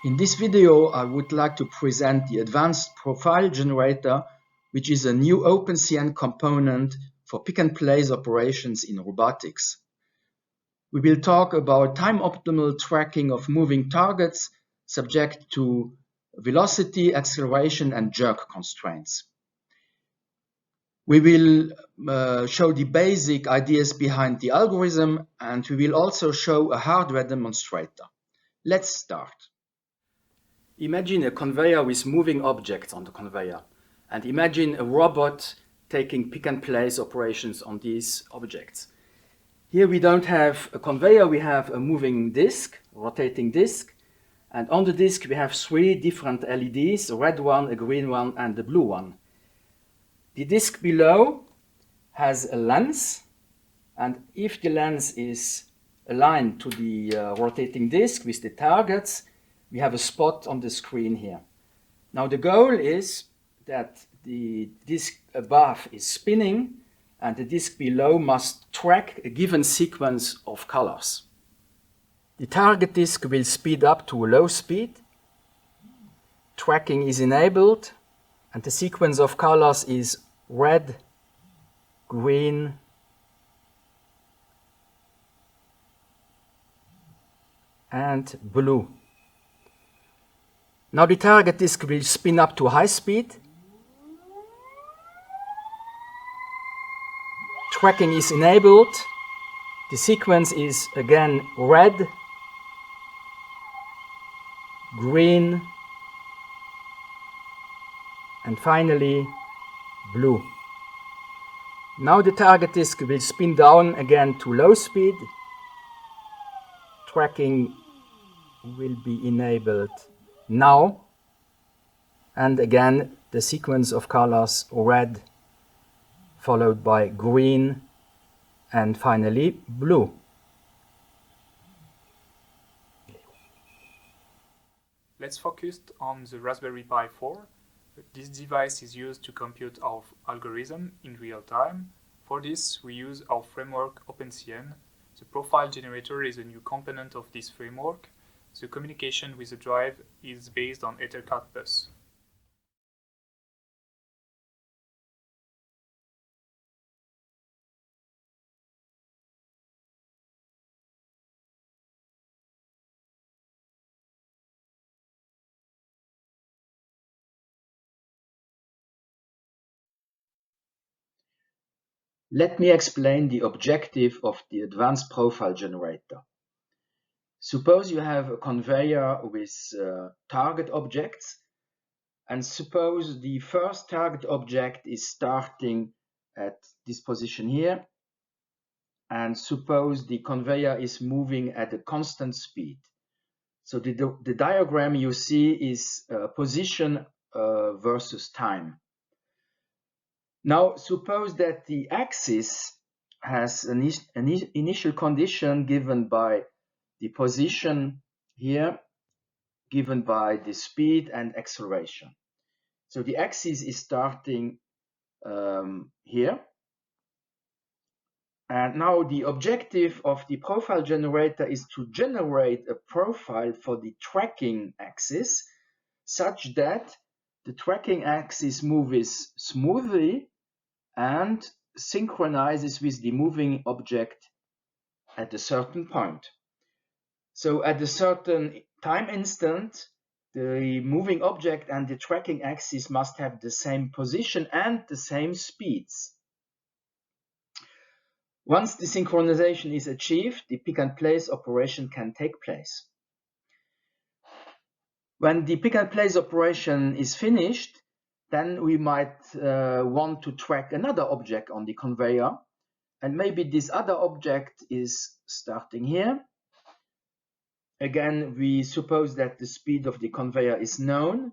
In this video, I would like to present the Advanced Profile Generator, which is a new OpenCN component for pick-and-place operations in robotics. We will talk about time-optimal tracking of moving targets subject to velocity, acceleration, and jerk constraints. We will show the basic ideas behind the algorithm, and we will also show a hardware demonstrator. Let's start. Imagine a conveyor with moving objects on the conveyor, and imagine a robot taking pick-and-place operations on these objects. Here we don't have a conveyor, we have a moving disc, rotating disc, and on the disc we have three different LEDs, a red one, a green one, and a blue one. The disc below has a lens, and if the lens is aligned to the rotating disc with the targets, we have a spot on the screen here. Now the goal is that the disc above is spinning and the disc below must track a given sequence of colors. The target disc will speed up to a low speed. Tracking is enabled and the sequence of colors is red, green, and blue. Now the target disc will spin up to high speed. Tracking is enabled. The sequence is again red, green, and finally blue. Now the target disc will spin down again to low speed. Tracking will be enabled now, and again the sequence of colors red followed by green and finally blue. Let's focus on the Raspberry Pi 4. This device is used to compute our algorithm in real time. For this, we use our framework OpenCN. The profile generator is a new component of this framework. The communication with the drive is based on Ethercard bus. Let me explain the objective of the Advanced Profile Generator. Suppose you have a conveyor with target objects, and suppose the first target object is starting at this position here, and suppose the conveyor is moving at a constant speed. So the diagram you see is position versus time. Now suppose that the axis has an initial condition given by the position here, given by the speed and acceleration. So the axis is starting here. And now the objective of the profile generator is to generate a profile for the tracking axis such that the tracking axis moves smoothly and synchronizes with the moving object at a certain point. So at a certain time instant, the moving object and the tracking axis must have the same position and the same speeds. Once the synchronization is achieved, the pick-and-place operation can take place. When the pick-and-place operation is finished, then we might want to track another object on the conveyor, and maybe this other object is starting here. Again, we suppose that the speed of the conveyor is known,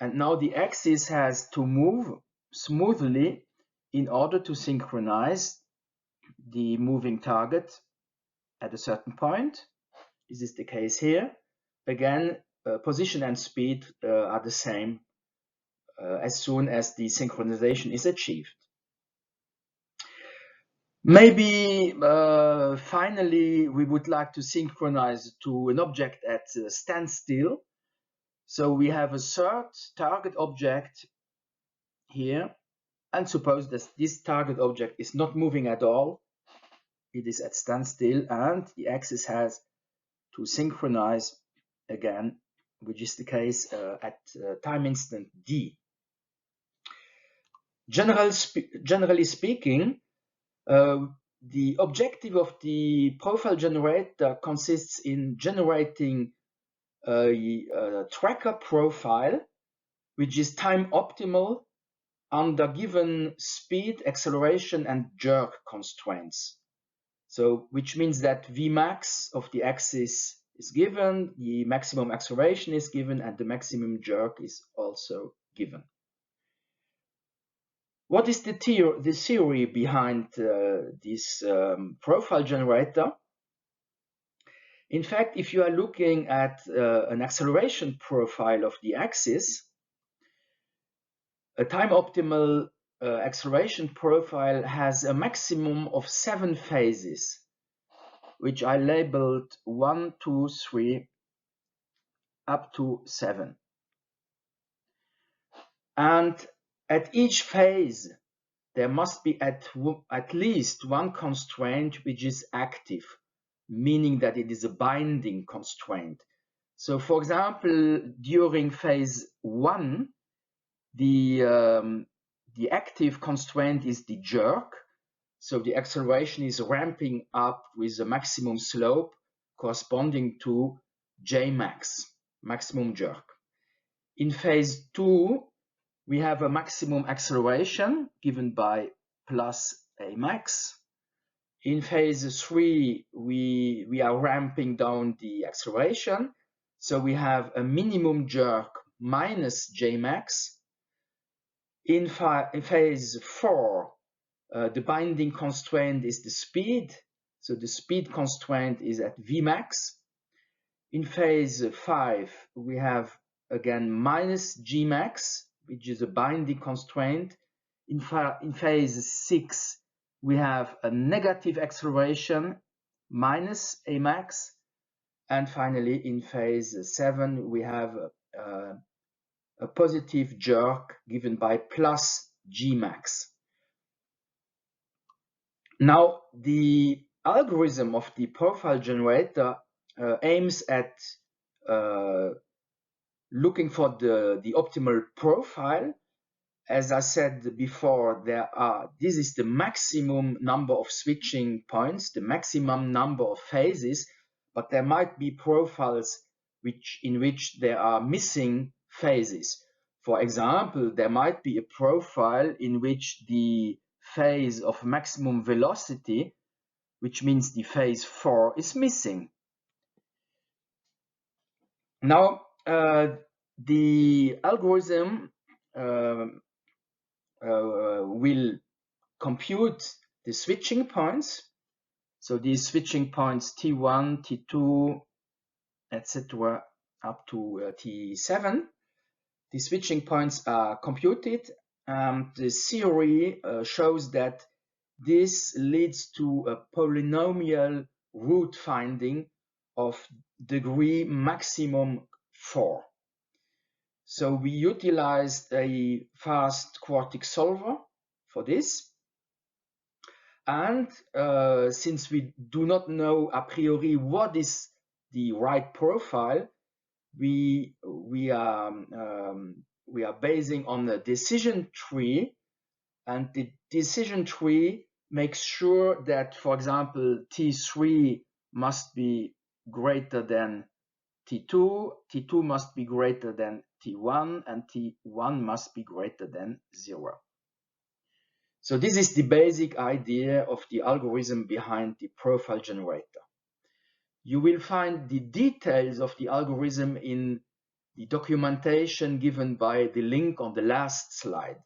and now the axis has to move smoothly in order to synchronize the moving target at a certain point. This is the case here. Again, position and speed are the same as soon as the synchronization is achieved. Maybe finally we would like to synchronize to an object at standstill. So we have a third target object here, and suppose that this target object is not moving at all. It is at standstill, and the axis has to synchronize again, which is the case at time instant d. Generally speaking, the objective of the profile generator consists in generating a tracker profile which is time optimal under given speed, acceleration, and jerk constraints. So, which means that Vmax of the axis is given, the maximum acceleration is given, and the maximum jerk is also given. What is the theory behind this profile generator? In fact, if you are looking at an acceleration profile of the axis, a time optimal acceleration profile has a maximum of 7 phases, which I labeled 1, 2, 3, up to 7. And at each phase, there must be at least one constraint which is active, meaning that it is a binding constraint. So, for example, during phase 1, the active constraint is the jerk. So the acceleration is ramping up with a maximum slope corresponding to Jmax, maximum jerk. In phase 2, we have a maximum acceleration given by plus Amax. In phase 3, we are ramping down the acceleration. So we have a minimum jerk minus Jmax. In phase 4, the binding constraint is the speed. So the speed constraint is at Vmax. In phase 5, we have again minus Gmax, which is a binding constraint. In phase 6, we have a negative acceleration minus Amax. And finally, in phase 7, we have a positive jerk given by plus Gmax. Now, the algorithm of the profile generator aims at looking for the optimal profile. As I said before, this is the maximum number of switching points, the maximum number of phases, but there might be profiles in which there are missing phases. For example, there might be a profile in which the phase of maximum velocity, which means the phase 4, is missing. Now, the algorithm will compute the switching points. So these switching points T1, T2, etc. up to T7. The switching points are computed. The theory shows that this leads to a polynomial root finding of degree maximum 4. So we utilized a fast quartic solver for this. And since we do not know a priori what is the right profile, we are basing on the decision tree, and the decision tree makes sure that, for example, T3 must be greater than T2, T2 must be greater than T1, and T1 must be greater than 0. So this is the basic idea of the algorithm behind the profile generator. You will find the details of the algorithm in the documentation given by the link on the last slide.